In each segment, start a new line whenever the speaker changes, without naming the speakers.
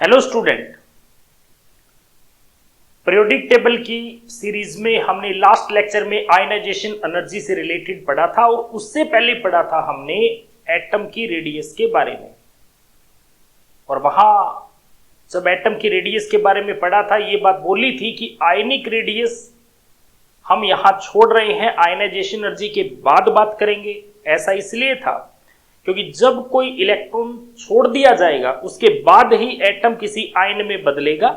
Hello student, periodic table की series में हमने लास्ट लेक्चर में आयनाइजेशन एनर्जी से रिलेटेड पढ़ा था और उससे पहले पढ़ा था हमने एटम की रेडियस के बारे में। और वहां जब एटम की रेडियस के बारे में पढ़ा था ये बात बोली थी कि आयनिक रेडियस हम यहां छोड़ रहे हैं, आयनाइजेशन एनर्जी के बाद बात करेंगे। ऐसा इसलिए था क्योंकि जब कोई इलेक्ट्रॉन छोड़ दिया जाएगा उसके बाद ही एटम किसी आयन में बदलेगा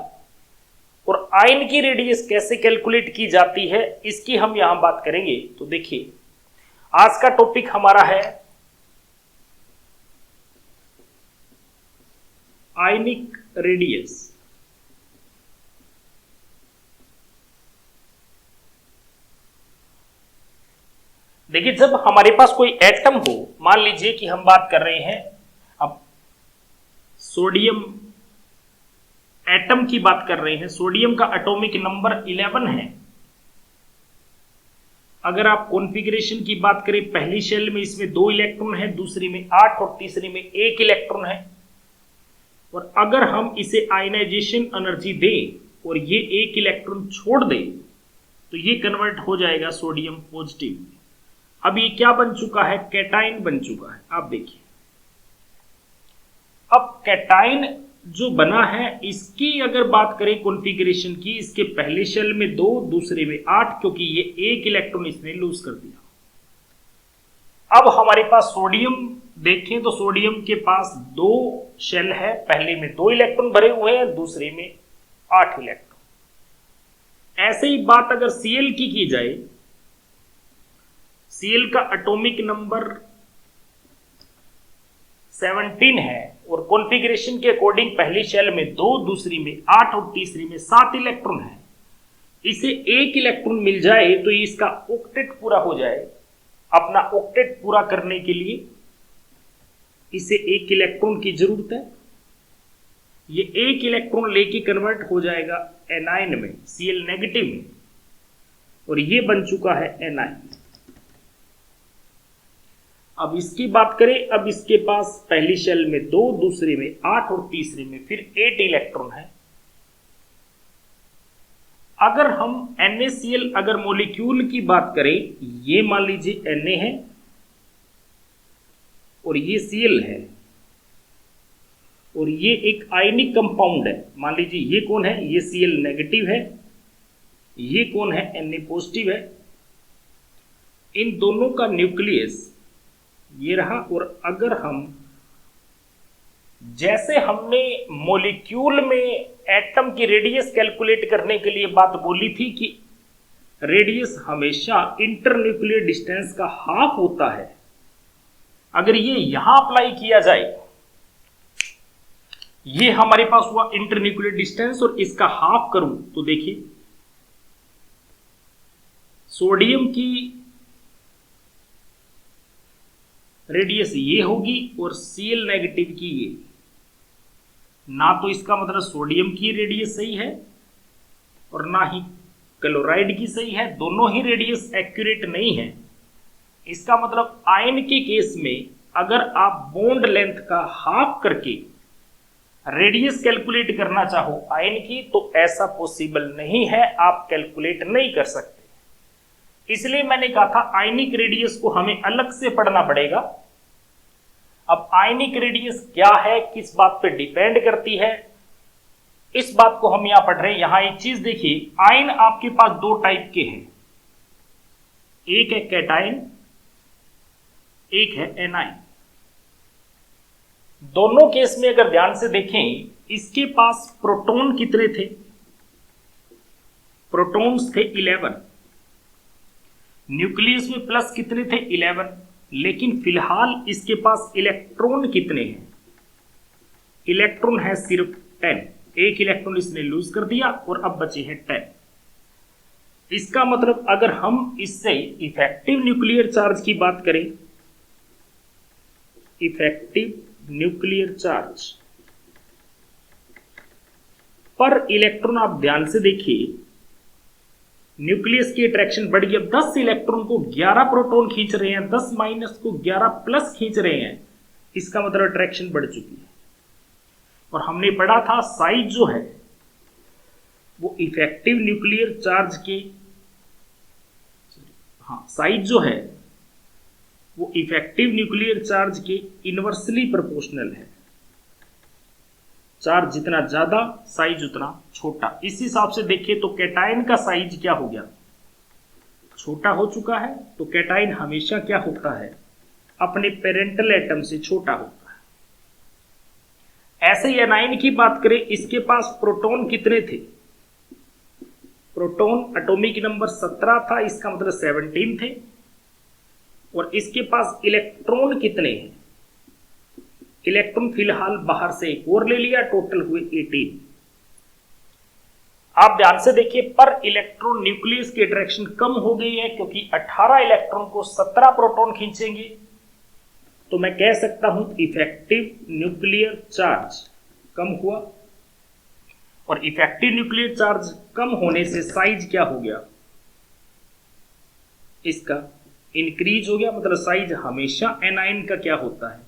और आयन की रेडियस कैसे कैलकुलेट की जाती है इसकी हम यहां बात करेंगे। तो देखिए, आज का टॉपिक हमारा है आयनिक रेडियस। देखिए, जब हमारे पास कोई एटम हो, मान लीजिए कि हम बात कर रहे हैं अब सोडियम एटम की बात कर रहे हैं, सोडियम का एटॉमिक नंबर 11 है। अगर आप कॉन्फ़िगरेशन की बात करें, पहली शेल में इसमें 2 इलेक्ट्रॉन है, दूसरी में 8 और तीसरी में 1 इलेक्ट्रॉन है। और अगर हम इसे आयनाइजेशन एनर्जी दें और ये 1 इलेक्ट्रॉन छोड़ दें तो ये कन्वर्ट हो जाएगा सोडियम पॉजिटिव। अब ये क्या बन चुका है? कैटाइन बन चुका है। आप देखिए, अब कैटाइन जो बना है इसकी अगर बात करें कॉन्फ़िगरेशन की, इसके पहले शेल में 2, दूसरे में 8, क्योंकि ये 1 इलेक्ट्रॉन इसने लूज कर दिया। अब हमारे पास सोडियम देखें तो सोडियम के पास 2 शेल है, पहले में 2 इलेक्ट्रॉन भरे हुए हैं, दूसरे में 8 इलेक्ट्रॉन। ऐसे ही बात अगर Cl की जाए, Cl का एटॉमिक नंबर 17 है और कॉन्फ़िगरेशन के अकॉर्डिंग पहली शेल में 2, दूसरी में 8 और तीसरी में 7 इलेक्ट्रॉन है। इसे 1 इलेक्ट्रॉन मिल जाए तो इसका ऑक्टेट पूरा हो जाए। अपना ऑक्टेट पूरा करने के लिए इसे 1 इलेक्ट्रॉन की जरूरत है। ये 1 इलेक्ट्रॉन लेके कन्वर्ट हो जाएगा एनाइन में, Cl नेगेटिव में, और ये बन चुका है एनाइन। अब इसकी बात करें, अब इसके पास पहली शेल में 2, दूसरे में 8 और तीसरे में फिर 8 इलेक्ट्रॉन है। अगर हम NaCl अगर मॉलिक्यूल की बात करें, ये मान लीजिए Na है और ये Cl है और ये एक आयनिक कंपाउंड है। मान लीजिए ये कौन है? ये Cl नेगेटिव है, ये कौन है? Na पॉजिटिव है। इन दोनों का न्यूक्लियस ये रहा। और अगर हम जैसे हमने मॉलिक्यूल में एटम की रेडियस कैलकुलेट करने के लिए बात बोली थी कि रेडियस हमेशा इंटरन्यूक्लियर डिस्टेंस का हाफ होता है, अगर ये यहां अप्लाई किया जाए, ये हमारे पास हुआ इंटरन्यूक्लियर डिस्टेंस और इसका हाफ करूं तो देखिए, सोडियम की रेडियस ये होगी और Cl नेगेटिव की ये। ना तो इसका मतलब सोडियम की रेडियस सही है और ना ही क्लोराइड की सही है, दोनों ही रेडियस एक्यूरेट नहीं है। इसका मतलब आयन के केस में अगर आप बॉन्ड लेंथ का हाफ करके रेडियस कैलकुलेट करना चाहो आयन की तो ऐसा पॉसिबल नहीं है, आप कैलकुलेट नहीं कर सकते। इसलिए मैंने कहा था आयनिक रेडियस को हमें अलग से पढ़ना पड़ेगा। अब आयनिक रेडियस क्या है, किस बात पे डिपेंड करती है, इस बात को हम यहां पढ़ रहे हैं। यहां एक चीज देखिए, आयन आपके पास 2 टाइप के हैं, एक है कैटाइन, एक है एनाइन। दोनों केस में अगर ध्यान से देखें, इसके पास प्रोटॉन कितने थे? प्रोटॉन्स थे 11, न्यूक्लियस में प्लस कितने थे? 11। लेकिन फिलहाल इसके पास इलेक्ट्रॉन कितने हैं? इलेक्ट्रॉन है सिर्फ 10, 1 इलेक्ट्रॉन इसने लूज कर दिया और अब बचे हैं 10। इसका मतलब अगर हम इससे इफेक्टिव न्यूक्लियर चार्ज की बात करें, इफेक्टिव न्यूक्लियर चार्ज पर इलेक्ट्रॉन, आप ध्यान से देखिए, न्यूक्लियस की अट्रैक्शन बढ़ गई। अब 10 इलेक्ट्रॉन को 11 प्रोटॉन खींच रहे हैं, 10 माइनस को 11 प्लस खींच रहे हैं, इसका मतलब अट्रैक्शन बढ़ चुकी है। और हमने पढ़ा था साइज जो है वो इफेक्टिव न्यूक्लियर चार्ज के, हाँ साइज जो है वो इफेक्टिव न्यूक्लियर चार्ज के इनवर्सली प्रोपोर्शनल है। चार्ज जितना ज्यादा साइज उतना छोटा। इस हिसाब से देखिए तो कैटायन का साइज क्या हो गया, छोटा हो चुका है। तो कैटायन हमेशा क्या होता है, अपने पेरेंटल एटम से छोटा होता है। ऐसे ही एनाइन की बात करें, इसके पास प्रोटॉन कितने थे, प्रोटॉन एटॉमिक नंबर 17 था, इसका मतलब 17 थे। और इसके पास इलेक्ट्रॉन कितने हैं, इलेक्ट्रॉन फिलहाल बाहर से एक और ले लिया, टोटल हुए 18। आप ध्यान से देखिए, पर इलेक्ट्रॉन न्यूक्लियस की अट्रैक्शन कम हो गई है, क्योंकि 18 इलेक्ट्रॉन को 17 प्रोटॉन खींचेंगे। तो मैं कह सकता हूं इफेक्टिव न्यूक्लियर चार्ज कम हुआ, और इफेक्टिव न्यूक्लियर चार्ज कम होने से साइज क्या हो गया, इसका इंक्रीज हो गया। मतलब साइज हमेशा एनाइन का क्या होता है,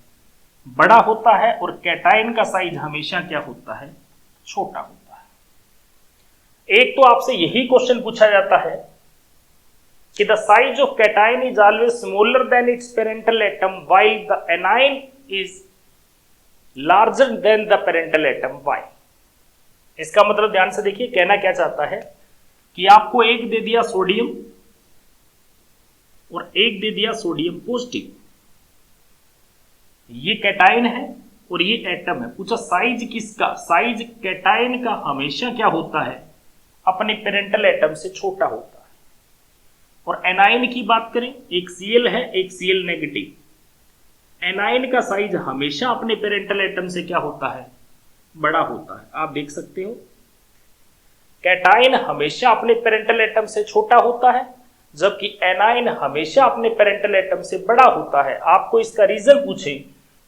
बड़ा होता है, और कैटायन का साइज हमेशा क्या होता है, छोटा होता है। एक तो आपसे यही क्वेश्चन पूछा जाता है कि the size of cation is always smaller than it's parental atom while the A9 is larger than the parental atom. Why? इसका मतलब ध्यान से देखिए, कहना क्या चाहता है कि आपको एक दे दिया सोडियम और एक दे दिया सोडियम पॉजिटिव, ये कैटायन है और ये एटम है। पूछा साइज किसका, साइज कैटायन का हमेशा क्या होता है, अपने पेरेंटल एटम से छोटा होता है। और एनाइन की बात करें, एक Cl है एक Cl नेगेटिव, एनाइन का साइज हमेशा अपने पेरेंटल एटम से क्या होता है, बड़ा होता है। आप देख सकते हो कैटायन हमेशा अपने पेरेंटल एटम से छोटा होता है, जबकि एनाइन हमेशा अपने पेरेंटल एटम से बड़ा होता है। आपको इसका रीजन पूछे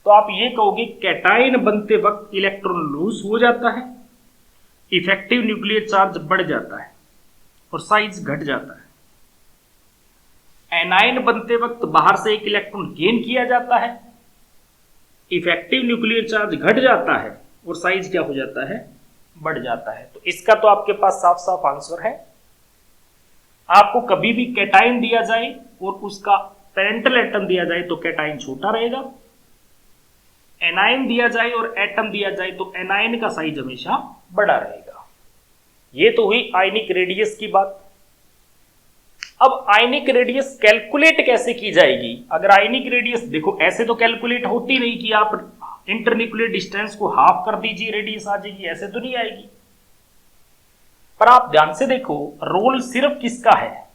तो आप ये कहोगे कैटायन बनते वक्त इलेक्ट्रॉन लूज हो जाता है, इफेक्टिव न्यूक्लियर चार्ज बढ़ जाता है और साइज घट जाता है। एनाइन बनते वक्त बाहर से एक इलेक्ट्रॉन गेन किया जाता है, इफेक्टिव न्यूक्लियर चार्ज घट जाता है और साइज क्या हो जाता है, बढ़ जाता है। तो इसका तो आपके पास साफ साफ आंसर है। आपको कभी भी कैटायन दिया जाए और उसका पेरेंटल एटम दिया जाए तो कैटायन छोटा रहेगा, एनाइन दिया जाए और एटम दिया जाए तो एनाइन का साइज हमेशा बड़ा रहेगा। ये तो हुई आयनिक रेडियस की बात। अब आयनिक रेडियस कैलकुलेट कैसे की जाएगी? अगर आयनिक रेडियस देखो, ऐसे तो कैलकुलेट होती नहीं कि आप इंटरन्यूक्लियर डिस्टेंस को हाफ कर दीजिए रेडियस आ जाएगी, ऐसे तो नहीं आएगी। पर आप ध्यान से देखो, रोल सिर्फ किसका है,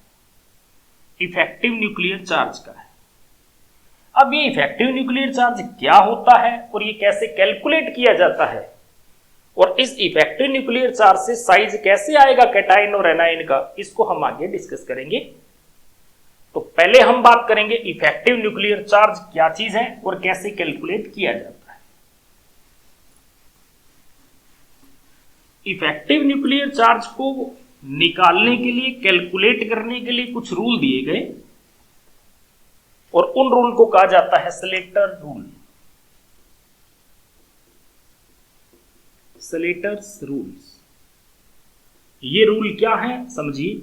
इफेक्टिव न्यूक्लियर चार्ज का है। अब ये इफेक्टिव न्यूक्लियर चार्ज क्या होता है और ये कैसे कैलकुलेट किया जाता है, और इस इफेक्टिव न्यूक्लियर चार्ज से साइज कैसे आएगा कैटायन और एनाइन का, इसको हम आगे डिस्कस करेंगे। तो पहले हम बात करेंगे इफेक्टिव न्यूक्लियर चार्ज क्या चीज है और कैसे कैलकुलेट किया जाता है। इफेक्टिव न्यूक्लियर चार्ज को निकालने के लिए, कैलकुलेट करने के लिए कुछ रूल दिए गए, और उन रूल को कहा जाता है स्लेटर रूल। Slater's rules. ये रूल क्या है समझिए।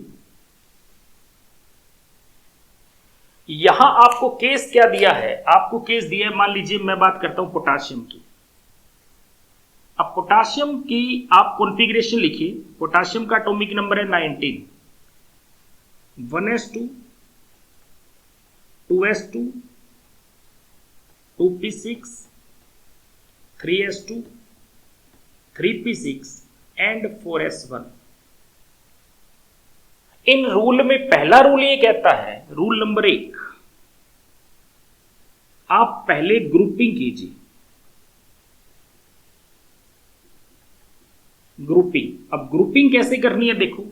यहां आपको केस क्या दिया है, आपको केस दिया है, मान लीजिए मैं बात करता हूं पोटाशियम की। अब पोटाशियम की आप कॉन्फ़िगरेशन लिखिए। पोटाशियम का एटॉमिक नंबर है 19, 1s2 2s2 2p6 3s2 3p6 and 4s1। In rule में पहला रूल ये कहता है, रूल नंबर 1, आप पहले ग्रुपिंग कीजिए। ग्रुपिंग, अब ग्रुपिंग कैसे करनी है देखो,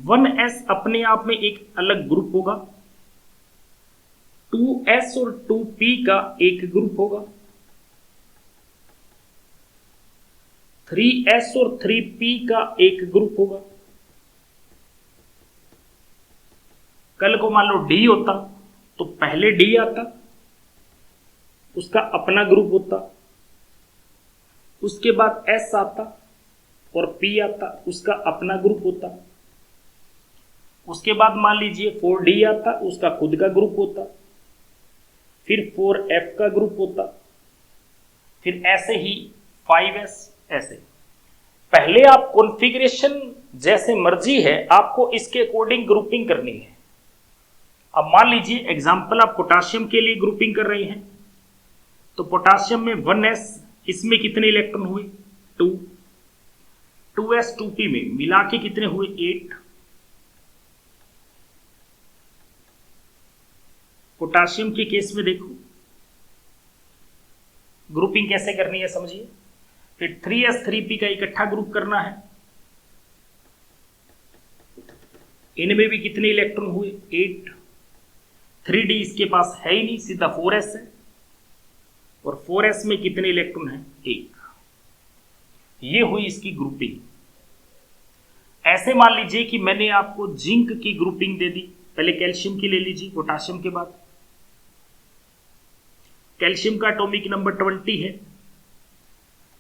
1s अपने आप में एक अलग ग्रुप होगा, 2s और 2p का एक ग्रुप होगा, 3s और 3p का एक ग्रुप होगा। कल को मान लो D होता तो पहले D आता, उसका अपना ग्रुप होता, उसके बाद S आता और P आता, उसका अपना ग्रुप होता। उसके बाद मान लीजिए 4D आता, उसका खुद का ग्रुप होता। फिर 4F का ग्रुप होता। फिर ऐसे ही 5S, ऐसे। पहले आप कॉन्फ़िगरेशन जैसे मर्जी है, आपको इसके अकॉर्डिंग ग्रुपिंग करनी है। अब मान लीजिए एग्जाम्पल आप पोटासियम के लिए ग्रुपिंग कर रहे हैं, तो पोटासियम में 1S, इसमें कितने इलेक्ट्रॉन हुए 2, 2S 2P में मिला के कितने हुए 8। पोटासियम के केस में देखो ग्रुपिंग कैसे करनी है समझिए। फिर 3S 3P का इकट्ठा ग्रुप करना है, इनमें भी कितने इलेक्ट्रॉन हुए 8। 3D इसके पास है ही नहीं, सीधा 4S है, और 4S में कितने इलेक्ट्रॉन हैं 1। ये हुई इसकी ग्रुपिंग। ऐसे मान लीजिए कि मैंने आपको जिंक की ग्रुपिंग दे दी, पहले कैल्शियम की ले लीजिए पोटासियम के बाद। कैल्शियम का एटॉमिक नंबर 20 है।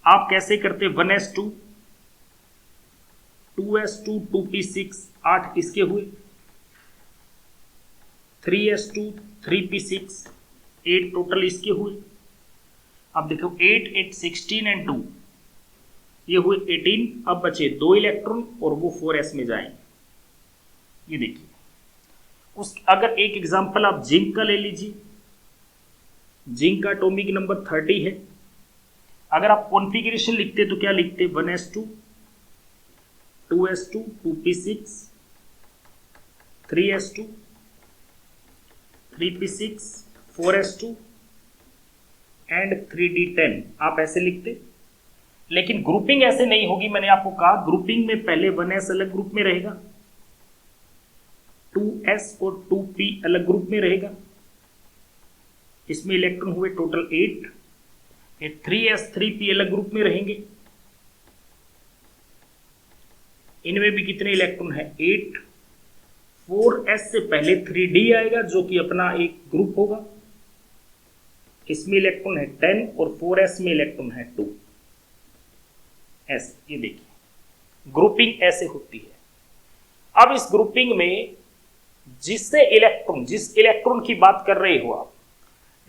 आप कैसे करते 1s2, 2s2, 2p6, 8 इसके हुए, 3s2, 3p6, 8 टोटल इसके हुए। अब देखो 8, 8, 16 एंड 2, ये हुए 18। अब बचे 2 इलेक्ट्रॉन और वो 4s में जाएंगे। ये देखिए अगर एक एग्जांपल आप जिंक का ले लीजिए, जिंक का एटॉमिक नंबर 30 है। अगर आप कॉन्फ़िगरेशन लिखते तो क्या लिखते 1s2, 2s2, 2p6, 3s2, 3p6, 4s2 and 3d10, आप ऐसे लिखते। लेकिन ग्रुपिंग ऐसे नहीं होगी, मैंने आपको कहा ग्रुपिंग में पहले 1s अलग ग्रुप में रहेगा, 2s और 2p अलग ग्रुप में रहेगा, इसमें इलेक्ट्रॉन हुए टोटल 8। 3s 3p अलग ग्रुप में रहेंगे, इनमें भी कितने इलेक्ट्रॉन है 8। 4s से पहले 3d आएगा जो कि अपना एक ग्रुप होगा, इसमें इलेक्ट्रॉन है 10 और 4s में इलेक्ट्रॉन है 2। ऐसे ये देखिए ग्रुपिंग ऐसे होती है। अब इस ग्रुपिंग में जिस इलेक्ट्रॉन की बात कर रहे हो आप,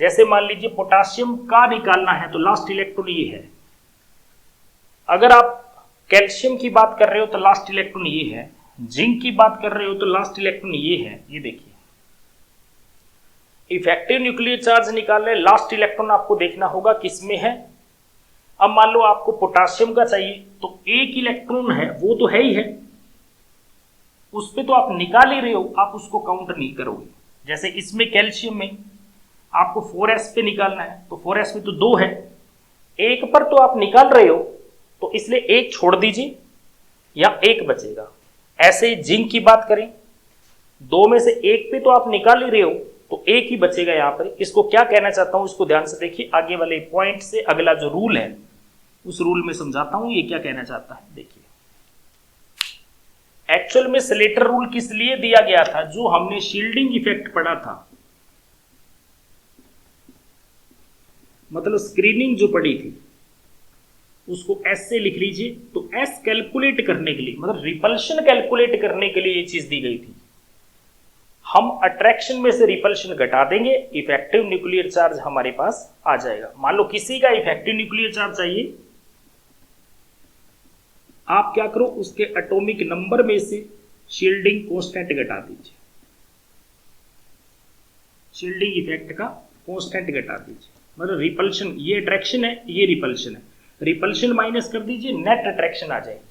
जैसे मान लीजिए पोटासियम का निकालना है तो लास्ट इलेक्ट्रॉन ये है। अगर आप कैल्शियम की बात कर रहे हो तो लास्ट इलेक्ट्रॉन ये है, जिंक की बात कर रहे हो तो लास्ट इलेक्ट्रॉन ये है। ये देखिए इफेक्टिव न्यूक्लियर चार्ज निकालने लास्ट इलेक्ट्रॉन आपको देखना होगा किसमें है। अब मान लो आपको पोटासियम का चाहिए तो एक इलेक्ट्रॉन है, वो तो है ही है, उस पे तो आप निकाल ही रहे हो, आप उसको काउंट नहीं करोगे। जैसे इसमें कैल्शियम में आपको 4s पे निकालना है तो 4s में तो 2 है, एक पर तो आप निकाल रहे हो, तो इसलिए एक छोड़ दीजिए या एक बचेगा। ऐसे ही जिंक की बात करें, 2 में से एक पे तो आप निकाल ही रहे हो, तो एक ही बचेगा यहां पर। इसको क्या कहना चाहता हूं इसको ध्यान से देखिए, आगे वाले पॉइंट से अगला जो रूल है उस रूल में समझाता हूं ये क्या कहना चाहता है। देखिए एक्चुअल में स्लेटर रूल किस लिए दिया गया था, जो हमने शील्डिंग इफेक्ट पढ़ा था, मतलब स्क्रीनिंग जो पढ़ी थी उसको S से लिख लीजिए। तो S कैलकुलेट करने के लिए, मतलब रिपल्शन कैलकुलेट करने के लिए ये चीज दी गई थी। हम अट्रैक्शन में से रिपल्शन घटा देंगे, इफेक्टिव न्यूक्लियर चार्ज हमारे पास आ जाएगा। मान लो किसी का इफेक्टिव न्यूक्लियर चार्ज चाहिए, आप क्या करो उसके एटॉमिक नंबर में से शील्डिंग कांस्टेंट घटा दीजिए, शील्डिंग इफेक्ट का कांस्टेंट घटा दीजिए। मतलब रिपल्शन, ये अट्रैक्शन है, ये रिपल्शन है, रिपल्शन माइनस कर दीजिए, नेट अट्रैक्शन आ जाएगी।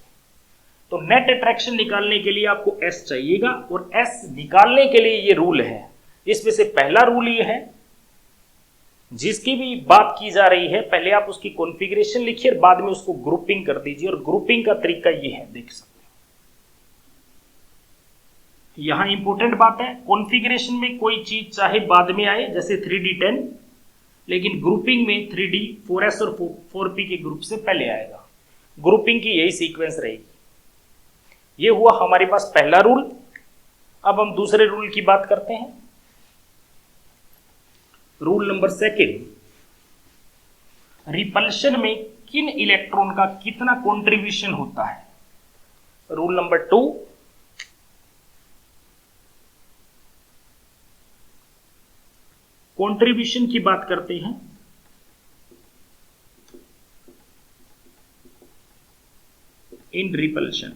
तो नेट अट्रैक्शन निकालने के लिए आपको S चाहिएगा, और S निकालने के लिए ये रूल है। इसमें से पहला रूल ये है, जिसकी भी बात की जा रही है पहले आप उसकी कॉन्फ़िगरेशन लिखिए और बाद में उसको ग्रुपिंग कर दीजिए। और ग्रुपिंग का तरीका ये है, देख सकते हैं यहां इंपॉर्टेंट बात है, कॉन्फ़िगरेशन में कोई चीज चाहे बाद में आए जैसे 3d10, लेकिन ग्रुपिंग में 3d 4s और 4p के ग्रुप से पहले आएगा। ग्रुपिंग की यही सीक्वेंस रहेगी। ये हुआ हमारे पास पहला रूल। अब हम दूसरे रूल की बात करते हैं, रूल नंबर 2। रिपल्शन में किन इलेक्ट्रॉन का कितना कंट्रीब्यूशन होता है। रूल नंबर 2, कंट्रीब्यूशन की बात करते हैं। इन रिपल्शन,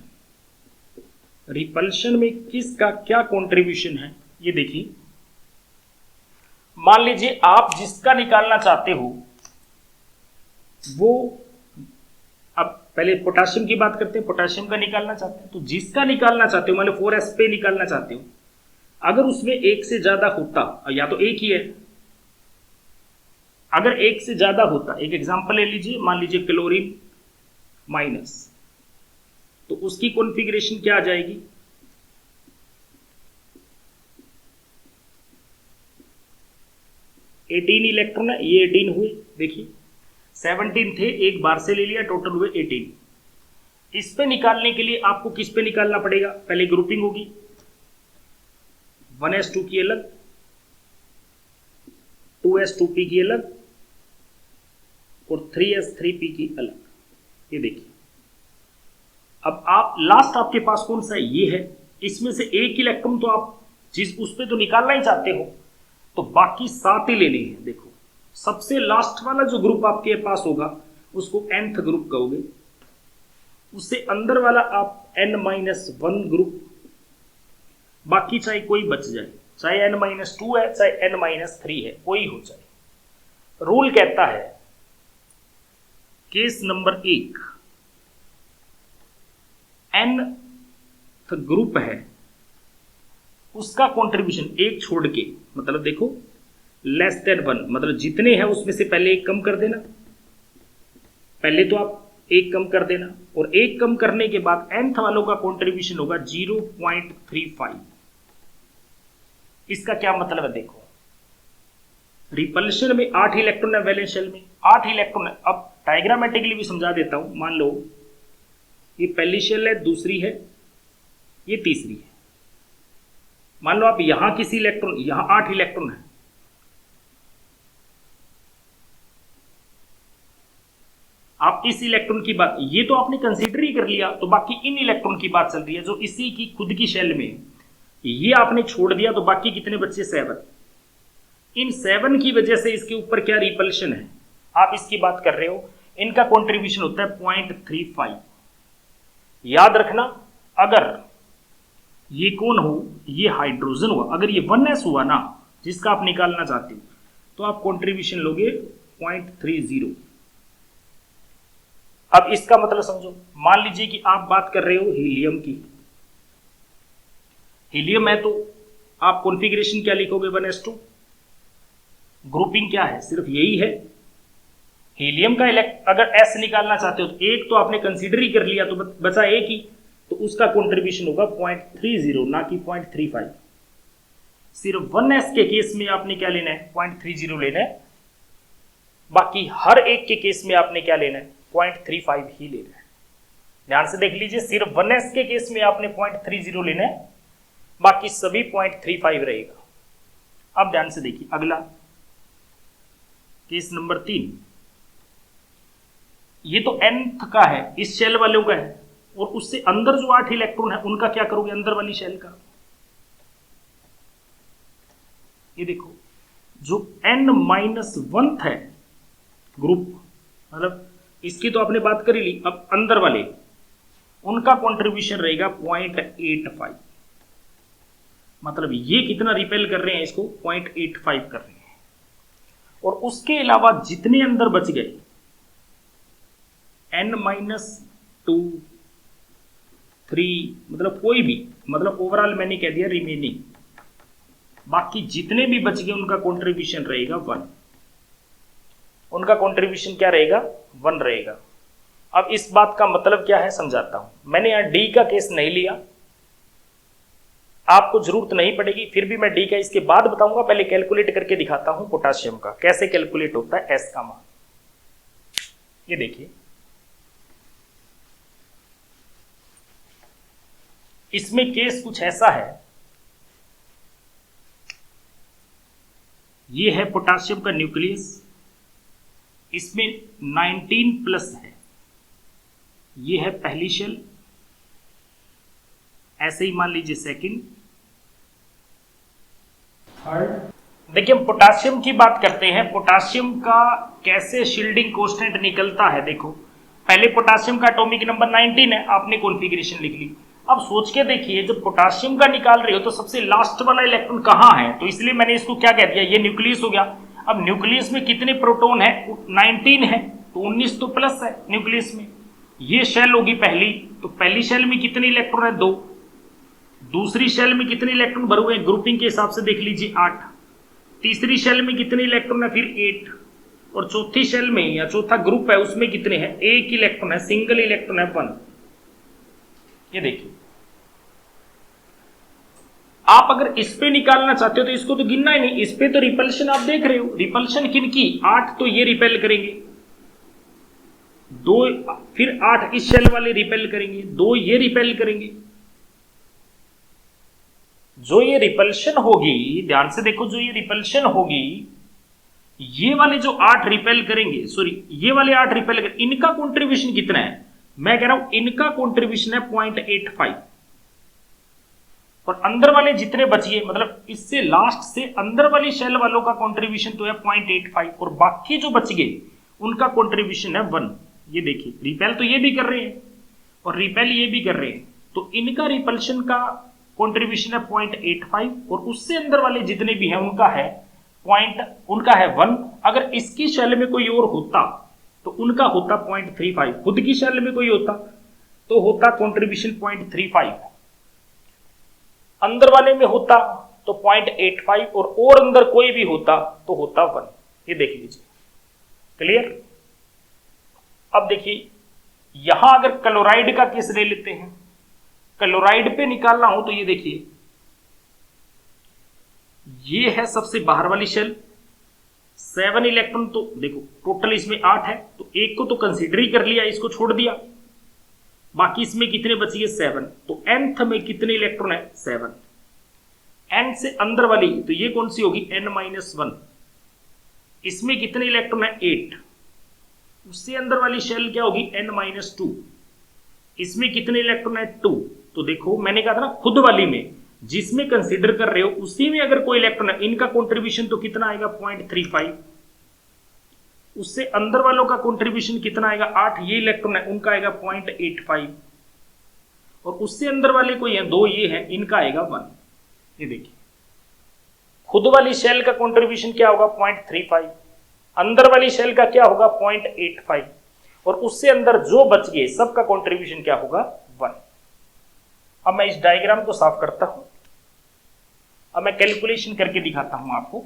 रिपल्शन में किसका क्या कंट्रीब्यूशन है ये देखिए। मान लीजिए आप जिसका निकालना चाहते हो वो, अब पहले पोटेशियम की बात करते हैं, पोटेशियम का निकालना चाहते हैं, तो जिसका निकालना चाहते हो मान लो 4s पे निकालना चाहते हो, अगर उसमें एक से ज्यादा होता, या तो एक ही है, अगर एक से ज्यादा होता, एक एग्जांपल ले लीजिए, मान लीजिए क्लोरीन माइनस, तो उसकी कॉन्फ़िगरेशन क्या आ जाएगी, एटीन इलेक्ट्रॉन है, ये 18 हुए, देखिए 17 थे, एक बार से ले लिया, टोटल हुए 18। इस पे निकालने के लिए आपको किस पे निकालना पड़ेगा, पहले ग्रुपिंग होगी, 1s2 की अलग, 2s2p की अलग और 3s3p की अलग। ये देखिए, अब आप लास्ट आपके पास कौन सा है, ये है, इसमें से एक इलेक्ट्रॉन तो आप जिस उस पे तो निकालना ही चाहते हो, तो बाकी 7 ही लेने हैं। देखो सबसे लास्ट वाला जो ग्रुप आपके पास होगा उसको nth ग्रुप कहोगे, उससे अंदर वाला आप n-1 ग्रुप, बाकी चाहे कोई बच जाए, चाहे n-2 है चाहे n-3 है, कोई हो जाए। रूल कहता है केस नंबर 1, nth ग्रुप है उसका कंट्रीब्यूशन एक छोड़ के, मतलब देखो लेस देन 1, मतलब जितने हैं उसमें से पहले एक कम कर देना, पहले तो आप एक कम कर देना, और एक कम करने के बाद nth वालों का कंट्रीब्यूशन होगा 0.35। इसका क्या मतलब है, देखो रिपल्शन में 8 इलेक्ट्रॉन है, वैलेंस शेल में 8 इलेक्ट्रॉन है। अब डायग्रामेटिकली भी समझा देता हूं, मान लो ये पहली शेल है, दूसरी है, ये तीसरी है। मान लो आप यहां किसी इलेक्ट्रॉन, यहां 8 इलेक्ट्रॉन है, आप इस इलेक्ट्रॉन की बात, ये तो आपने कंसीडर ही कर लिया, तो बाकी इन इलेक्ट्रॉन की बात चल रही है जो इसी की खुद की शेल में, ये आपने छोड़ दिया, तो बाकी कितने बच्चे 7। इन 7 की वजह से इसके ऊपर क्या रिपल्शन है, आप इसकी बात कर रहे हो, इनका कंट्रीब्यूशन होता है 0.35। याद रखना, अगर ये कौन हो, ये हाइड्रोजन हुआ, अगर ये 1s हुआ ना जिसका आप निकालना चाहते हो, तो आप कंट्रीब्यूशन लोगे 0.30। अब इसका मतलब समझो, मान लीजिए कि आप बात कर रहे हो हीलियम की, हीलियम है तो आप कॉन्फ़िगरेशन क्या लिखोगे, 1s2। ग्रुपिंग क्या है, सिर्फ यही है, हीलियम का अगर s निकालना चाहते हो तो एक तो आपने कंसीडर ही कर लिया, तो बचा एक ही, तो उसका कंट्रीब्यूशन होगा 0.30 ना कि 0.35। सिर्फ 1s के केस में आपने क्या लेना है, 0.30 लेना है, बाकी हर एक के केस में आपने क्या लेना है, 0.35 ही लेना है। ध्यान से देख लीजिए, सिर्फ 1s के केस में आपने 0.30 लेना है, बाकी सभी 0.35 रहेगा। अब ध्यान से देखिए अगला केस नंबर 3, ये तो nth का है, इस शेल वालों का है, और उससे अंदर जो 8 इलेक्ट्रॉन है उनका क्या करोगे, अंदर वाली शेल का। ये देखो जो n-1 है ग्रुप, मतलब इसकी तो आपने बात कर ही ली, अब अंदर वाले उनका कंट्रीब्यूशन रहेगा 0.85, मतलब ये कितना रिपेल कर रहे हैं, इसको 0.85 कर रहे हैं। और उसके अलावा जितने अंदर बच गए n-2, 3, मतलब कोई भी, मतलब ओवरऑल मैंने कह दिया रिमेनिंग, बाकी जितने भी बच गए उनका कंट्रीब्यूशन रहेगा 1। उनका कंट्रीब्यूशन क्या रहेगा, 1 रहेगा। अब इस बात का मतलब क्या है समझाता हूं। मैंने यहां डी का केस नहीं लिया, आपको जरूरत नहीं पड़ेगी, फिर भी मैं डी का इसके बाद बताऊंगा, पहले कैलकुलेट करके दिखाता हूं पोटासियम का कैसे कैलकुलेट होता है एस का मान। ये देखिए, इसमें केस कुछ ऐसा है, ये है पोटासियम का न्यूक्लियस, इसमें 19 प्लस है, ये है पहली शेल। ऐसे ही मान लीजिए सेकंड, थर्ड। देखिए हम पोटासियम की बात करते हैं, पोटासियम का कैसे शील्डिंग कांस्टेंट निकलता है। देखो पहले पोटासियम का एटॉमिक नंबर 19 है, आपने कॉन्फ़िगरेशन लिख ली। अब सोच के देखिए जब पोटासियम का निकाल रहे हो तो सबसे लास्ट वाला इलेक्ट्रॉन कहाँ है, तो इसलिए मैंने इसको क्या कह दिया, ये न्यूक्लियस हो गया। अब न्यूक्लियस में कितने प्रोटॉन है, 19 है, तो 19 तो प्लस है न्यूक्लियस में। ये शेल होगी पहली, तो पहली शेल में कितने इलेक्ट्रॉन है, 2। दूसरी शेल में कितने इलेक्ट्रॉन भरे हुए हैं, ग्रुपिंग के हिसाब से देख लीजिए 8। तीसरी शेल में कितने इलेक्ट्रॉन है, फिर 8। और चौथी शेल में या चौथा ग्रुप है उसमें कितने हैं, 1 इलेक्ट्रॉन है, सिंगल इलेक्ट्रॉन है 1। ये देखिए आप अगर इस पे निकालना चाहते हो तो इसको तो गिनना ही नहीं, इस पे तो रिपल्शन आप देख रहे हो, रिपल्शन किन की, 8 तो ये रिपेल करेंगे, 2 फिर 8 इस शेल वाले रिपेल करेंगे, 2 ये रिपेल करेंगे। जो ये रिपल्शन होगी, ध्यान से देखो, जो ये रिपल्शन होगी, ये वाले जो 8 रिपेल करेंगे, सॉरी ये वाले 8 रिपेल करेंगे, इनका कंट्रीब्यूशन कितना है, मैं कह रहा हूं इनका कंट्रीब्यूशन है 0.85। और अंदर वाले जितने बचिए, मतलब इससे लास्ट से अंदर वाली शेल वालों का कंट्रीब्यूशन तो है 0.85, और बाकी जो बच गए उनका कंट्रीब्यूशन है 1। ये देखिए रिपेल तो ये भी कर रहे हैं और रिपेल ये भी कर रहे हैं, तो इनका रिपल्शन का कंट्रीब्यूशन है 0.85, और उससे अंदर वाले जितने भी हैं उनका है 1। अगर इसकी शेल में कोई और होता तो उनका होता 0.35, खुद की शेल में कोई होता तो होता कंट्रीब्यूशन 0.35, अंदर वाले में होता तो 0.85, और अंदर कोई भी होता तो होता 1। ये देख लीजिए, क्लियर। अब देखिए यहां अगर क्लोराइड का केस ले लेते हैं, क्लोराइड पे निकालना हो तो ये देखिए, ये है सबसे बाहर वाली शेल, 7 इलेक्ट्रॉन, तो देखो टोटल इसमें 8 है, तो एक को तो कंसीडर ही कर लिया, इसको छोड़ दिया, बाकी इसमें कितने बचिए 7। तो nth में कितने इलेक्ट्रॉन है, 7। n से अंदर वाली तो ये कौन सी होगी, n-1, इसमें कितने इलेक्ट्रॉन है, 8। उससे अंदर वाली शेल क्या होगी, n-2, इसमें कितने इलेक्ट्रॉन है, 2। तो देखो मैंने कहा था ना, खुद वाली में जिसमें कंसीडर कर रहे हो उसी में अगर कोई इलेक्ट्रॉन है, इनका कंट्रीब्यूशन तो कितना आएगा, 0.35। उससे अंदर वालों का कंट्रीब्यूशन कितना आएगा, 8 ये इलेक्ट्रॉन है, उनका आएगा 0.85, और उससे अंदर वाले कोई है, 2 ये है, इनका आएगा 1। ये देखिए खुद वाली शेल का कंट्रीब्यूशन क्या होगा, 0.35, अंदर वाली शेल का क्या होगा, 0.85, और उससे अंदर जो बच गए सबका कंट्रीब्यूशन क्या होगा, 1। अब मैं इस डायग्राम को साफ करता हूं, अब मैं कैलकुलेशन करके दिखाता हूं आपको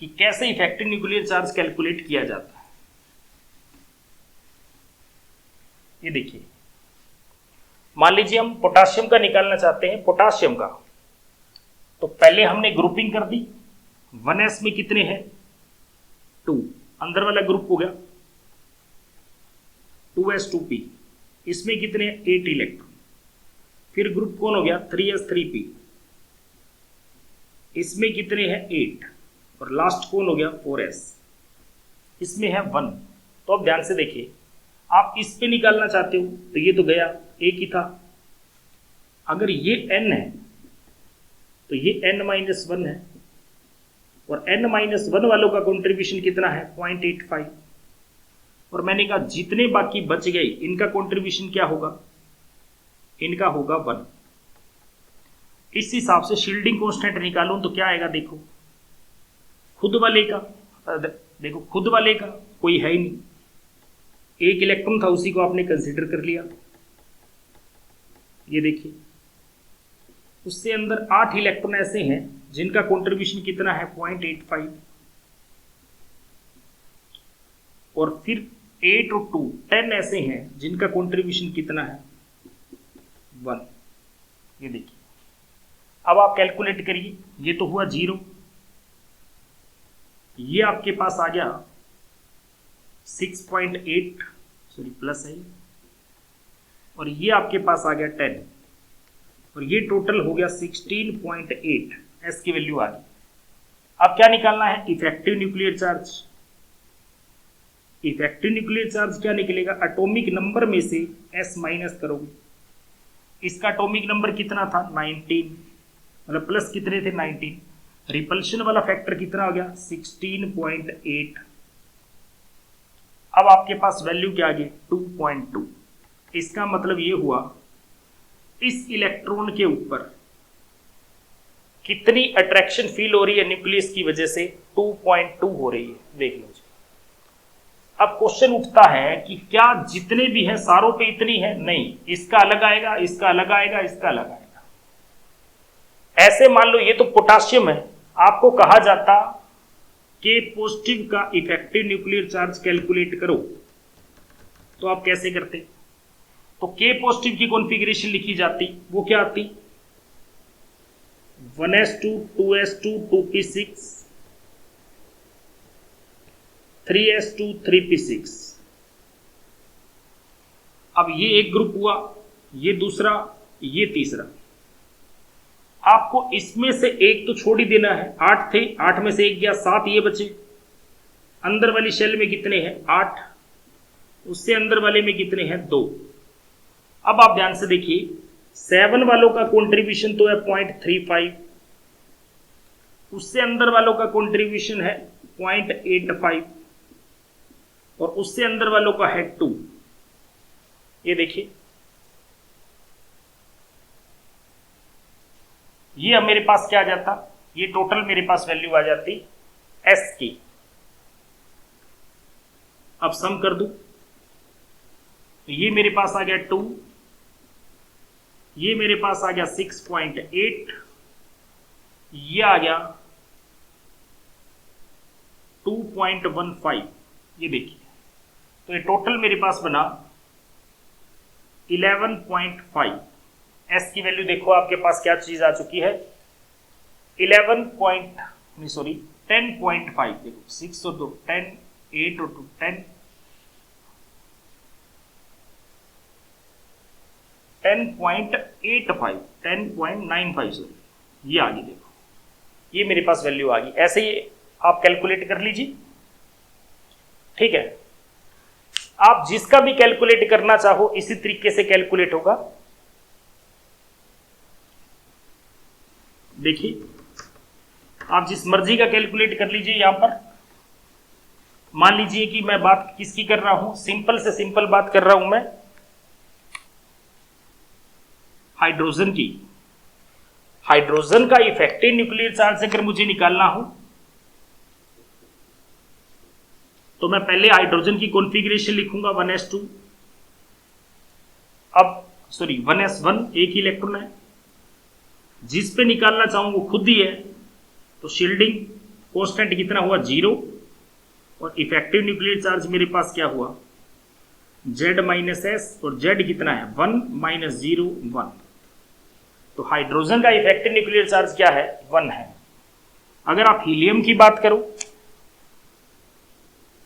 कि कैसे इफेक्टिव न्यूक्लियर चार्ज कैलकुलेट किया जाता है। ये देखिए मान लीजिए हम पोटासियम का निकालना चाहते हैं, पोटासियम का, तो पहले हमने ग्रुपिंग कर दी, 1s में कितने हैं, 2, अंदर वाला ग्रुप हो गया 2s2p, इसमें कितने 8 इलेक्ट्रॉन, फिर ग्रुप कौन हो गया 3s3p, इसमें कितने हैं 8, और लास्ट कौन हो गया 4s, इसमें है 1। तो अब ध्यान से देखिए, आप इस पे निकालना चाहते हो तो ये तो गया, एक ही था। अगर ये n है तो ये n-1 है, और n-1 वालों का कंट्रीब्यूशन कितना है, 0.85, और मैंने कहा जितने बाकी बच गए इनका कंट्रीब्यूशन क्या होगा, इनका होगा 1। इस हिसाब से शील्डिंग कांस्टेंट निकालूं तो क्या आएगा, देखो खुद वाले का, देखो खुद वाले का कोई है ही नहीं, 1 इलेक्ट्रॉन था उसी को आपने कंसीडर कर लिया। ये देखिए उससे अंदर 8 इलेक्ट्रॉन ऐसे हैं जिनका कंट्रीब्यूशन कितना है, 0.85, और फिर 8 और 2 10 ऐसे हैं जिनका कंट्रीब्यूशन कितना है, 1। ये देखिए अब आप कैलकुलेट करिए, ये तो हुआ 0, ये आपके पास आ गया 6.8, सॉरी प्लस है, और ये आपके पास आ गया 10, और ये टोटल हो गया 16.8, एस की वैल्यू आ गई। अब क्या निकालना है, effective nuclear charge. Effective nuclear charge क्या निकलेगा, एटॉमिक नंबर में से s माइनस करोगे, इसका एटॉमिक नंबर कितना था 19, मतलब प्लस कितने थे 19, रिपल्शन वाला फैक्टर कितना हो गया 16.8। अब आपके पास वैल्यू क्या आ गई 2.2। इसका मतलब ये हुआ इस इलेक्ट्रॉन के ऊपर कितनी अट्रैक्शन फील हो रही है न्यूक्लियस की वजह से, 2.2 हो रही है। देख लो जी, अब क्वेश्चन उठता है कि क्या जितने भी हैं सारों पे इतनी है, नहीं, इसका अलग आएगा, इसका अलग आएगा, इसका अलग आएगा। ऐसे मान लो ये तो पोटाशियम है, आपको कहा जाता के पॉजिटिव का इफेक्टिव न्यूक्लियर चार्ज कैलकुलेट करो, तो आप कैसे करते, तो के पॉजिटिव की कॉन्फ़िगरेशन लिखी जाती, वो क्या आती 1s2 2s2 2p6 3s2 3p6। अब ये एक ग्रुप हुआ, ये दूसरा, ये तीसरा। आपको इसमें से एक तो छोड़ ही देना है, 8 थे, 8 में से एक गया, 7 ये बचे। अंदर वाली शेल में कितने हैं 8, उससे अंदर वाले में कितने हैं 2। अब आप ध्यान से देखिए 7 वालों का कंट्रीब्यूशन तो है 0.35, उससे अंदर वालों का कंट्रीब्यूशन है 0.85 और उससे अंदर वालों का है 2। ये देखिए, ये अब मेरे पास क्या आ जाता, ये टोटल मेरे पास वैल्यू आ जाती एस की। अब सम कर दूं, ये मेरे पास आ गया 2, ये मेरे पास आ गया 6.8, ये आ गया 2.15। ये देखिए, तो ये टोटल मेरे पास बना 11.5। एस की वैल्यू देखो आपके पास क्या चीज आ चुकी है 10.5। देखो 6 और 2 10, 8 और 2 10, 10.85 10.95 सॉरी, ये आ गई। देखो ये मेरे पास वैल्यू आ गई। ऐसे ही आप कैलकुलेट कर लीजिए, ठीक है। आप जिसका भी कैलकुलेट करना चाहो इसी तरीके से कैलकुलेट होगा। देखिए, आप जिस मर्जी का कैलकुलेट कर लीजिए। यहां पर मान लीजिए कि मैं बात किसकी कर रहा हूं, सिंपल से सिंपल बात कर रहा हूं मैं हाइड्रोजन की। हाइड्रोजन का इफेक्टिव न्यूक्लियर चार्ज अगर मुझे निकालना हो तो मैं पहले हाइड्रोजन की कॉन्फ़िगरेशन लिखूंगा 1s2, अब सॉरी 1s1, एक ही इलेक्ट्रॉन है, जिस पे निकालना चाहूं वो खुद ही है, तो शील्डिंग कांस्टेंट कितना हुआ 0 और इफेक्टिव न्यूक्लियर चार्ज मेरे पास क्या हुआ Z माइनस एस, और Z कितना है 1 माइनस 0 1। तो हाइड्रोजन का इफेक्टिव न्यूक्लियर चार्ज क्या है 1 है। अगर आप हीलियम की बात करो,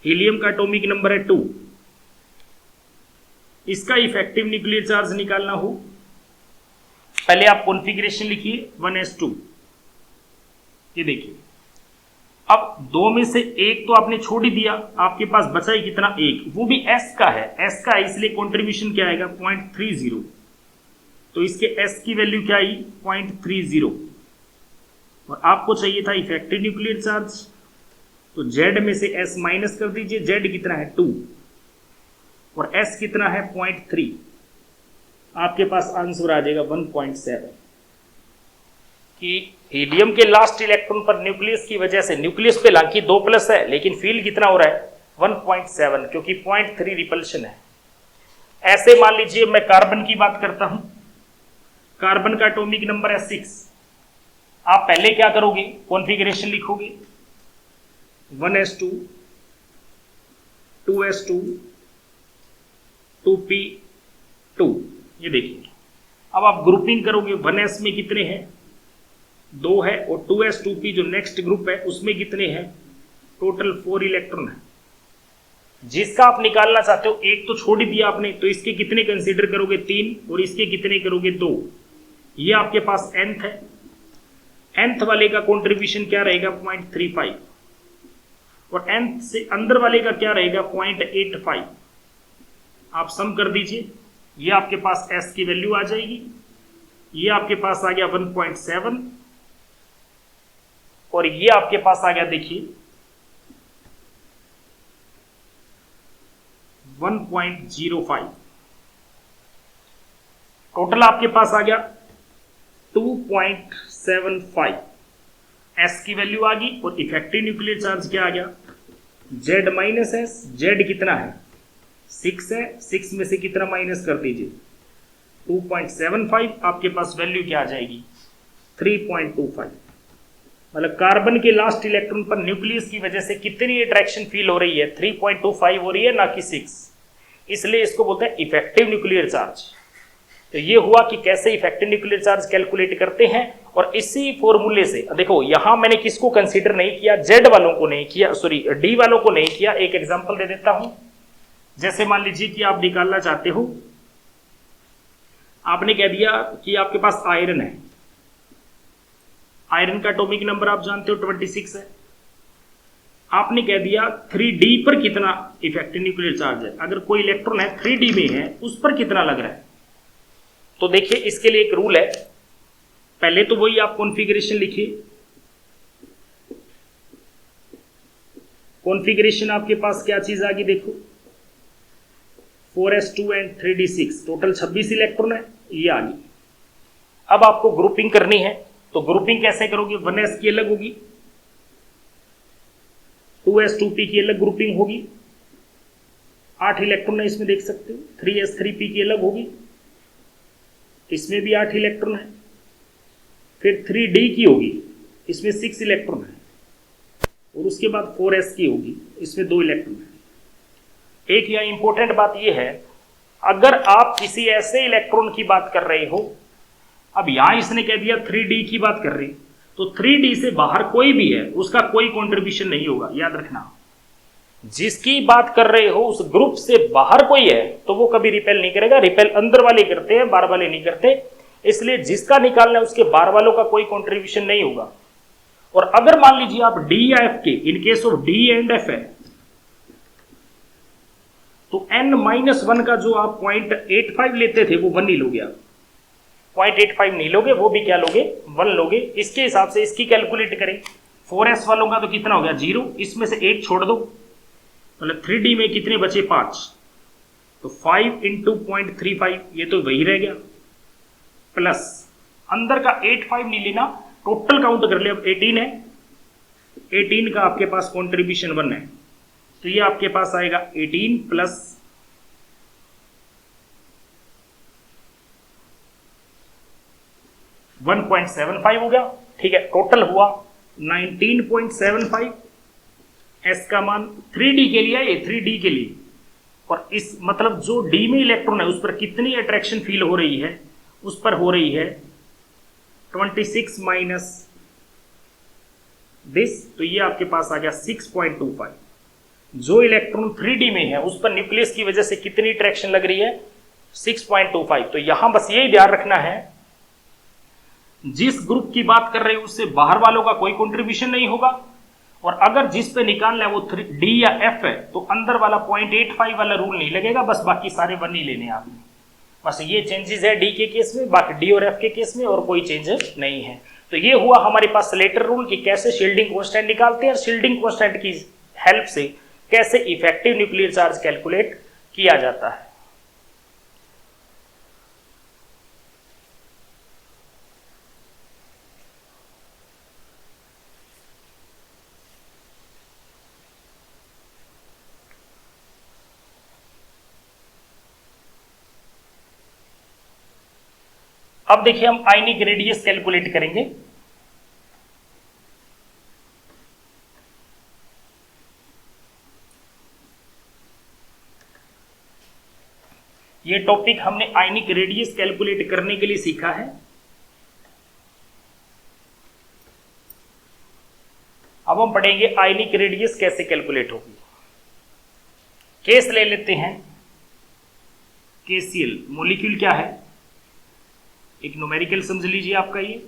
हीलियम का एटॉमिक नंबर है 2, इसका इफेक्टिव न्यूक्लियर चार्ज निकालना हो पहले आप कॉन्फ़िगरेशन लिखिए 1s2। ये देखिए, अब दो में से एक तो आपने छोड़ ही दिया, आपके पास बचा ही कितना एक, वो भी s का है, s का है इसलिए कंट्रीब्यूशन क्या आएगा 0.30। तो इसके s की वैल्यू क्या आई 0.30 और आपको चाहिए था इफेक्टिव न्यूक्लियर चार्ज, तो Z में से s माइनस कर दीजिए। Z कितना है 2 और s कितना है 0.3, आपके पास आंसर आ जाएगा 1.7। कि हीलियम के लास्ट इलेक्ट्रॉन पर न्यूक्लियस की वजह से, न्यूक्लियस पे हालांकि 2+ है लेकिन फील्ड कितना हो रहा है 1.7, क्योंकि 0.3 रिपल्शन है। ऐसे मान लीजिए मैं कार्बन की बात करता हूं, कार्बन का एटॉमिक नंबर है 6। आप पहले क्या करोगे कॉन्फ़िगरेशन लिखोगे 1s2 2s2 2p2। ये देखिए, अब आप ग्रुपिंग करोगे 1s में कितने हैं 2 है, और 2s 2p जो नेक्स्ट ग्रुप है उसमें कितने हैं टोटल 4 इलेक्ट्रॉन है। जिसका आप निकालना चाहते हो एक तो छोड़ ही दिया आपने, तो इसके कितने कंसीडर करोगे 3 और इसके कितने करोगे 2। ये आपके पास nth है, nth वाले का कंट्रीब्यूशन क्या रहेगा 0.35 और n से अंदर वाले का क्या रहेगा 0.85। आप सम कर दीजिए, ये आपके पास s की वैल्यू आ जाएगी, ये आपके पास आ गया 1.7 और ये आपके पास आ गया देखिए 1.05। टोटल आपके पास आ गया 2.75। एस की वैल्यू आ गई और इफेक्टिव न्यूक्लियर चार्ज क्या आ गया Z माइनस एस। जेड कितना है 6 है, 6 में से कितना माइनस कर दीजिए 2.75। आपके पास वैल्यू क्या आ जाएगी 3.25। मतलब कार्बन के लास्ट इलेक्ट्रॉन पर न्यूक्लियस की वजह से कितनी अट्रैक्शन फील हो रही है 3.25 हो रही है, ना कि 6। इसलिए इसको बोलते हैं इफेक्टिव न्यूक्लियर चार्ज। तो ये हुआ कि कैसे इफेक्टिव न्यूक्लियर चार्ज कैलकुलेट करते हैं। और इसी फॉर्मूले से देखो यहां मैंने किसको कंसीडर नहीं किया, जेड वालों को नहीं किया, सॉरी डी वालों को नहीं किया। एक एग्जांपल दे देता हूं, जैसे मान लीजिए कि आप निकालना चाहते हो, आपने कह दिया कि आपके पास आयरन है, आयरन का एटॉमिक नंबर आप जानते हो 26 है। आपने कह दिया 3d पर कितना इफेक्टिव न्यूक्लियर चार्ज है, अगर कोई इलेक्ट्रॉन है 3d में है उस पर कितना लग रहा है। तो देखिए इसके लिए एक रूल है, पहले तो वही आप कॉन्फ़िगरेशन लिखिए। कॉन्फ़िगरेशन आपके पास क्या चीज आ गई देखो 4s2 and 3d6, total 26 electron है, ये आ गई। अब आपको ग्रुपिंग करनी है, तो ग्रुपिंग कैसे करोगे 1s की अलग होगी, 2s2p की अलग ग्रुपिंग होगी, 8 इलेक्ट्रॉन है इसमें देख सकते हो, 3s3p की अलग होगी, इसमें भी 8 इलेक्ट्रॉन है, फिर 3d की होगी, इसमें 6 इलेक्ट्रॉन है, और उसके बाद 4s की होगी, इसमें 2 इलेक्ट्रॉन है। एक यहाँ इंपॉर्टेंट बात यह है, अगर आप किसी ऐसे इलेक्ट्रॉन की बात कर रहे हो, अब यहां इसने कह दिया 3d की बात कर रहे, तो 3d से बाहर कोई भी है उसका कोई कंट्रीब्यूशन नहीं होगा, याद रखना। जिसकी बात कर रहे हो उस ग्रुप से बाहर कोई है तो वो कभी रिपेल नहीं करेगा, रिपेल अंदर वाले करते हैं, बाहर वाले नहीं करते। इसलिए जिसका निकालना है उसके बाहर वालों का कोई कंट्रीब्यूशन नहीं होगा। और अगर मान लीजिए आप डी या एफ के, in case of D and F है, तो n-1 का जो आप 0.85 लेते थे वो 1 ही लोगे आप, 0.85 नहीं लोगे, वो भी क्या लोगे 1 लोगे। इसके हिसाब से इसकी कैलकुलेट करें, 4s वालों का तो कितना हो गया 0, इसमें से 1 छोड़ दो, मतलब 3d में कितने बचे 5, तो 5 × 0.35 ये तो वही रह गया, प्लस अंदर का 85 नहीं लेना, टोटल काउंट कर ले, अब 18 है, 18 का आपके पास कॉन्ट्रीब्यूशन 1 है, तो ये आपके पास आएगा 18 प्लस 1.75 हो गया, ठीक है। टोटल हुआ 19.75। एस का मान 3d के लिए है, 3d के लिए, और इस मतलब जो d में इलेक्ट्रॉन है उस पर कितनी अट्रैक्शन फील हो रही है, उस पर हो रही है 26 माइनस दिस, तो ये आपके पास आ गया 6.25। जो इलेक्ट्रॉन 3d में है उस पर न्यूक्लियस की वजह से कितनी अट्रैक्शन लग रही है 6.25। तो यहां बस यही ध्यान रखना है, जिस ग्रुप की बात कर रहे हो उससे बाहर वालों का कोई कंट्रीब्यूशन नहीं होगा, और अगर जिस पे निकालना है वो 3d या f है तो अंदर वाला 0.85 वाला रूल नहीं लगेगा, बस बाकी सारे 1 ही लेने आपने। बस ये चेंजेस है d के केस में, बाकी d और f के केस में और कोई चेंज नहीं है। तो ये हुआ हमारे पास स्लेटर रूल कि कैसे शील्डिंग कांस्टेंट निकालते हैं और शील्डिंग कांस्टेंट की हेल्प से कैसे इफेक्टिव न्यूक्लियर चार्ज कैलकुलेट किया जाता है। अब देखिए हम आयनिक रेडियस कैलकुलेट करेंगे। ये टॉपिक हमने आयनिक रेडियस कैलकुलेट करने के लिए सीखा है। अब हम पढ़ेंगे आयनिक रेडियस कैसे कैलकुलेट होगी। केस ले लेते हैं, KCl मॉलिक्यूल क्या है, एक न्यूमेरिकल समझ लीजिए आपका। ये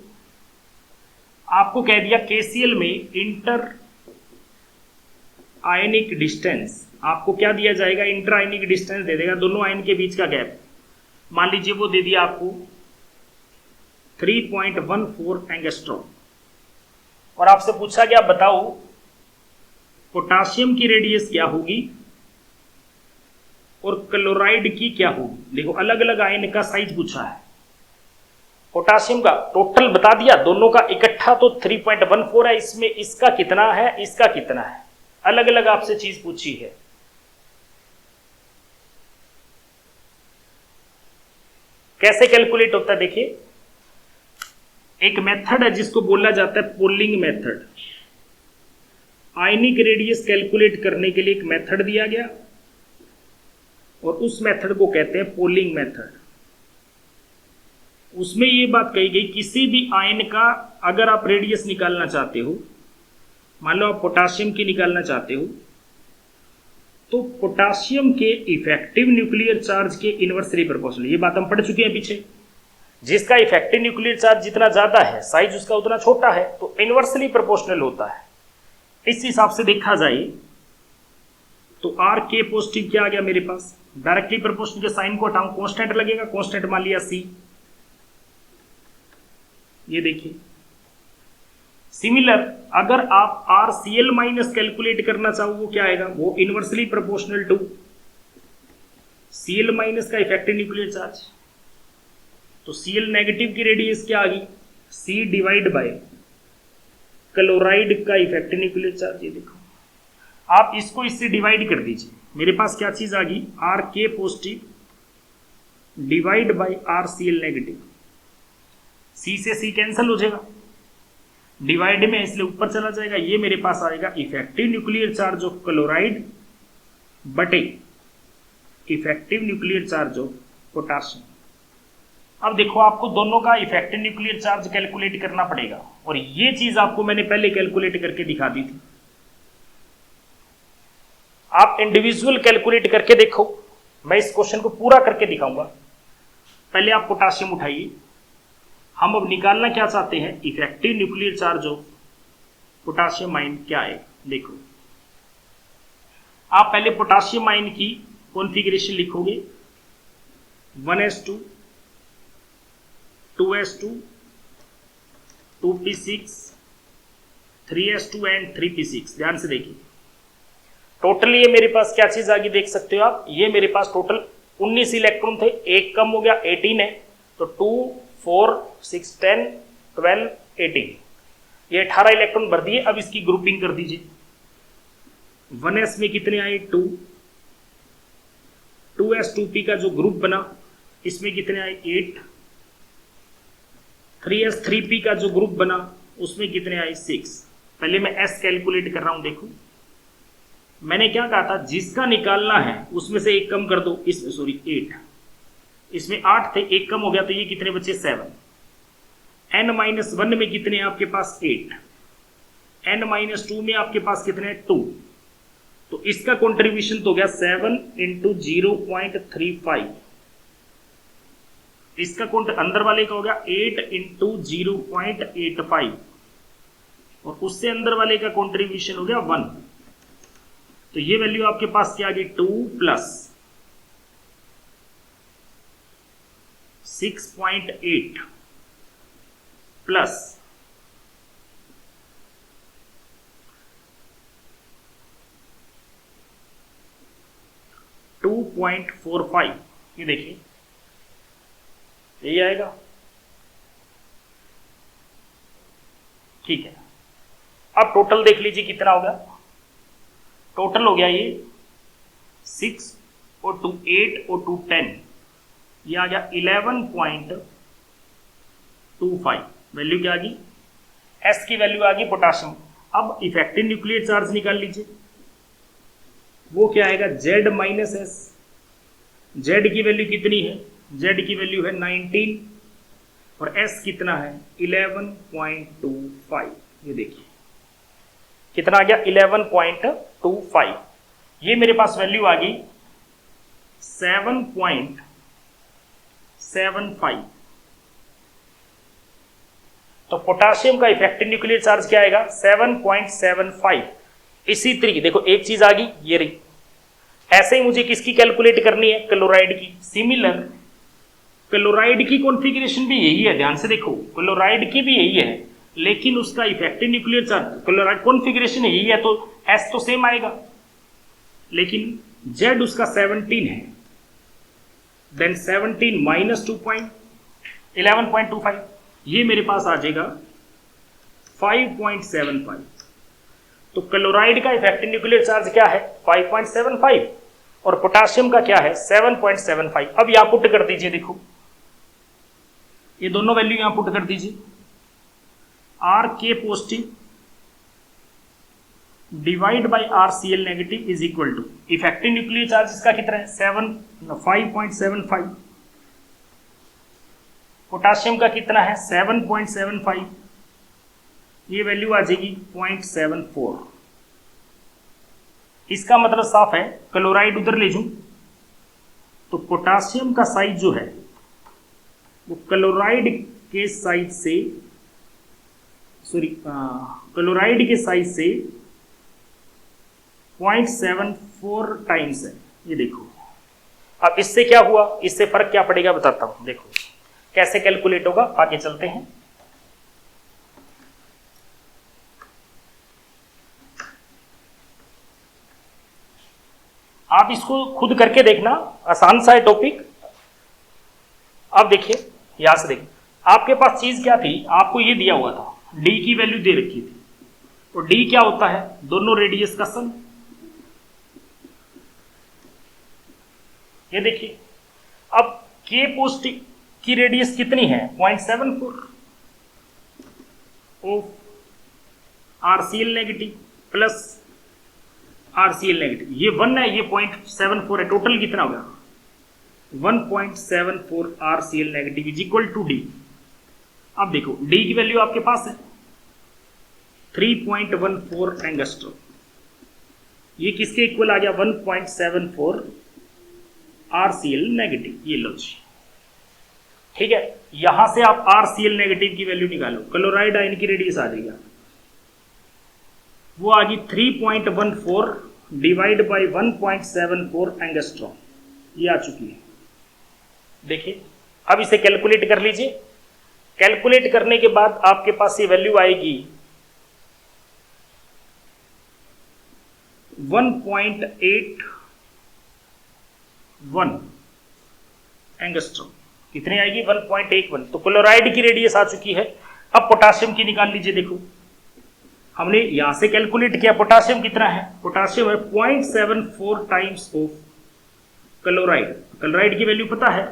आपको कह दिया KCl में इंटर आयनिक डिस्टेंस, आपको क्या दिया जाएगा, इंटर आयनिक डिस्टेंस दे देगा, दोनों आयन के बीच का गैप। मान लीजिए वो दे दिया आपको 3.14 एंगस्ट्रॉम, और आपसे पूछा कि आप बताओ पोटासियम की रेडियस क्या होगी और क्लोराइड की क्या होगी। देखो अलग अलग आयन का साइज पूछा है। पोटासियम का टोटल बता दिया, दोनों का इकट्ठा तो 3.14 है, इसमें इसका कितना है, इसका कितना है, अलग अलग आपसे चीज पूछी है। कैसे कैलकुलेट होता है, देखिए एक मेथड है जिसको बोला जाता है polling method. Ionic radius calculate करने के लिए एक मेथड दिया गया और उस मेथड को कहते हैं पोलिंग मेथड। उसमें यह बात कही गई किसी भी आयन का अगर आप रेडियस निकालना चाहते हो, मान लो आप पोटासियम की निकालना चाहते हो, तो पोटासियम के इफेक्टिव न्यूक्लियर चार्ज के इनवर्सली प्रोपोर्शनल, ये बात हम पढ़ चुके हैं पीछे। जिसका इफेक्टिव न्यूक्लियर चार्ज जितना ज्यादा है साइज उसका उतना छोटा है, तो इनवर्सली प्रोपोर्शनल होता है। इस हिसाब से देखा जाए तो आर के पॉजिटिव क्या आ गया मेरे पास, डायरेक्टली प्रोपोर्शनल के साइन को हटाऊं, कांस्टेंट लगेगा, कांस्टेंट मान लिया सी। ये देखिए सिमिलर अगर आप R C L minus calculate करना चाहो वो क्या आएगा, वो inversely proportional to C L minus का इफेक्टिव न्यूक्लियर चार्ज। तो सी एल नेगेटिव की रेडियस क्या आ गई, सी डिवाइड बाय क्लोराइड का इफेक्टिव न्यूक्लियर चार्ज। ये देखो आप इसको इससे डिवाइड कर दीजिए, मेरे पास क्या चीज आ गई, R K positive divide by R C L negative. C से सी कैंसिल हो जाएगा, डिवाइड में इसलिए ऊपर चला जाएगा, ये मेरे पास आएगा effective nuclear charge of chloride बटे effective nuclear charge of potassium. अब देखो आपको दोनों का इफेक्टिव न्यूक्लियर चार्ज कैलकुलेट करना पड़ेगा, और ये चीज आपको मैंने पहले कैलकुलेट करके दिखा दी थी। आप इंडिविजुअल कैलकुलेट करके देखो, मैं इस क्वेश्चन को पूरा करके दिखाऊंगा। पहले आप पोटासियम उठाइए, हम अब निकालना क्या चाहते हैं, effective nuclear charge of potassium ion क्या है। देखो आप पहले पोटासियम आयन की कॉन्फ़िगरेशन लिखोगे, 1s2 2s2 2p6 3s2 and 3p6। ध्यान से देखिए टोटल ये मेरे पास क्या चीज आ गई, देख सकते हो आप, ये मेरे पास टोटल 19 इलेक्ट्रॉन थे, एक कम हो गया 18 है, तो 2 4 6 10 12 18, ये 18 इलेक्ट्रॉन भर दिए। अब इसकी ग्रुपिंग कर दीजिए, 1s में कितने आए 2, 2s2p का जो ग्रुप बना इसमें कितने आए 8, 3s3p का जो ग्रुप बना उसमें कितने आए 6। पहले मैं s कैलकुलेट कर रहा हूं, देखो मैंने क्या कहा था, जिसका निकालना है उसमें से एक कम कर दो, इसमें सॉरी 8, इसमें 8 थे, एक कम हो गया, तो ये कितने बचे 7। n-1 में कितने आपके पास 8, n-2 में आपके पास कितने 2, तो इसका कंट्रीब्यूशन तो हो गया 7 इंटू 0.35, इसका अंदर वाले का हो गया 8 इंटू 0.85, और उससे अंदर वाले का कंट्रीब्यूशन हो गया 1। तो ये वैल्यू आपके पास क्या आ गई 2 प्लस 6.8 प्लस 2.45, ये देखिए यही आएगा। ठीक है, अब टोटल देख लीजिए कितना होगा, टोटल हो गया ये 6 और 2 8 और 2 10, ये आ गया 11.25। वैल्यू क्या आ गई, एस की वैल्यू आ गई पोटासियम। अब इफेक्टिव न्यूक्लियर चार्ज निकाल लीजिए, वो क्या आएगा Z माइनस एस। Z की वैल्यू कितनी है, Z की वैल्यू है 19 और S कितना है 11.25। ये देखिए कितना आ गया 11.25। ये मेरे पास वैल्यू आ गई 7.75। तो पोटासियम का इफेक्टिव न्यूक्लियर चार्ज क्या आएगा 7.75। इसी तरीके देखो एक चीज आ गई ये रही, ऐसे ही मुझे किसकी कैलकुलेट करनी है, क्लोराइड की। सिमिलर क्लोराइड की कॉन्फ़िगरेशन भी यही है, ध्यान से देखो क्लोराइड की भी यही है, लेकिन उसका effective nuclear charge chloride configuration यही है तो एस तो सेम आएगा, लेकिन जेड उसका 17 है, देन 17 माइनस 11.25, ये मेरे पास आ जाएगा 5.75। तो क्लोराइड का इफेक्टिव न्यूक्लियर चार्ज क्या है 5.75 और पोटाशियम का क्या है 7.75। अब यहां पुट कर दीजिए, देखो ये दोनों वैल्यू यहां पुट कर दीजिए, R K positive divide by R C L negative is equal to effective nuclear charge इसका कितना है 5.75, पोटाशियम का कितना है 7.75, ये वैल्यू आ जाएगी 0.74। इसका मतलब साफ है क्लोराइड उधर ले जाऊं तो पोटाशियम का साइज जो है वो क्लोराइड के साइज से क्लोराइड के साइज से 0.74 टाइम्स है। ये देखो अब इससे क्या हुआ, इससे फर्क क्या पड़ेगा बताता हूं, देखो कैसे कैलकुलेट होगा, आगे चलते हैं। आप इसको खुद करके देखना, आसान सा है टॉपिक। अब देखिए यहां से देखिए आपके पास चीज क्या थी, आपको ये दिया हुआ था डी की वैल्यू दे रखी थी, और डी क्या होता है दोनों रेडियस का सम। ये देखिए अब के पॉजिटिव की रेडियस कितनी है 0.74 of RCL negative plus RCL negative, ये 1 है, ये 0.74 है, टोटल कितना होगा 1.74 RCL negative is equal to D. अब देखो डी की वैल्यू आपके पास है 3.14 एंगस्ट्रॉम, ये किसके इक्वल आ गया 1.74 आरसीएल नेगेटिव, ये लो जी, ठीक है। यहां से आप आरसीएल नेगेटिव की वैल्यू निकालो, क्लोराइड आयन की रेडियस आ जाएगा, वो आ गई 3.14 डिवाइड बाई 1.74 एंगस्ट्रॉम, ये आ चुकी है। देखिए अब इसे कैलकुलेट कर लीजिए, कैलकुलेट करने के बाद आपके पास ये वैल्यू आएगी 1.81 एंगस्ट्रॉम, कितनी आएगी 1.81। तो क्लोराइड की रेडियस आ चुकी है। अब पोटाशियम की निकाल लीजिए, देखो हमने यहां से कैलकुलेट किया, पोटाशियम कितना है, पोटाशियम है 0.74 टाइम्स ऑफ क्लोराइड, क्लोराइड की वैल्यू पता है,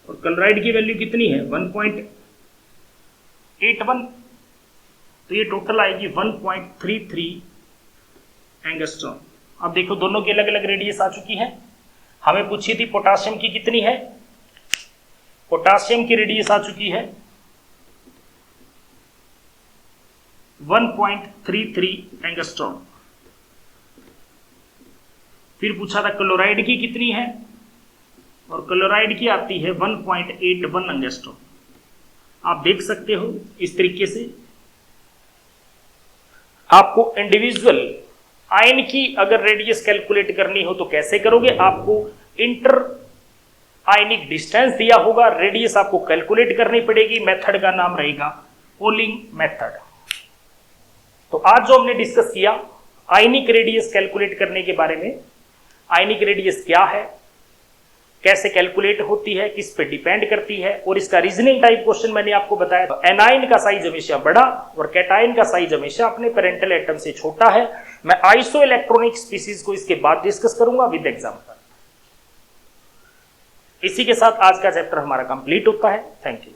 और क्लोराइड की वैल्यू कितनी है 1.81, तो ये टोटल आएगी 1.33 एंगस्ट्रॉम। अब देखो दोनों की अलग अलग रेडियस आ चुकी है, हमें पूछी थी पोटाशियम की कितनी है, पोटाशियम की रेडियस आ चुकी है 1.33 एंगस्ट्रॉम। फिर पूछा था क्लोराइड की कितनी है, और क्लोराइड की आती है 1.81 एंगस्ट्रॉम। आप देख सकते हो इस तरीके से आपको इंडिविजुअल आयन की अगर रेडियस कैलकुलेट करनी हो तो कैसे करोगे, आपको इंटर आयनिक डिस्टेंस दिया होगा, रेडियस आपको कैलकुलेट करनी पड़ेगी, मेथड का नाम रहेगा पोलिंग मेथड। तो आज जो हमने डिस्कस किया आयनिक रेडियस कैलकुलेट करने के बारे में, आयनिक रेडियस क्या है, कैसे कैलकुलेट होती है, किस पे डिपेंड करती है, और इसका रीजनिंग टाइप क्वेश्चन मैंने आपको बताया। एनायन का साइज हमेशा बड़ा और कैटायन का साइज हमेशा अपने पेरेंटल एटम से छोटा है। मैं आइसो इलेक्ट्रॉनिक स्पीसीज को इसके बाद डिस्कस करूंगा विद एग्जांपल। इसी के साथ आज का चैप्टर हमारा कंप्लीट होता है। Thank you.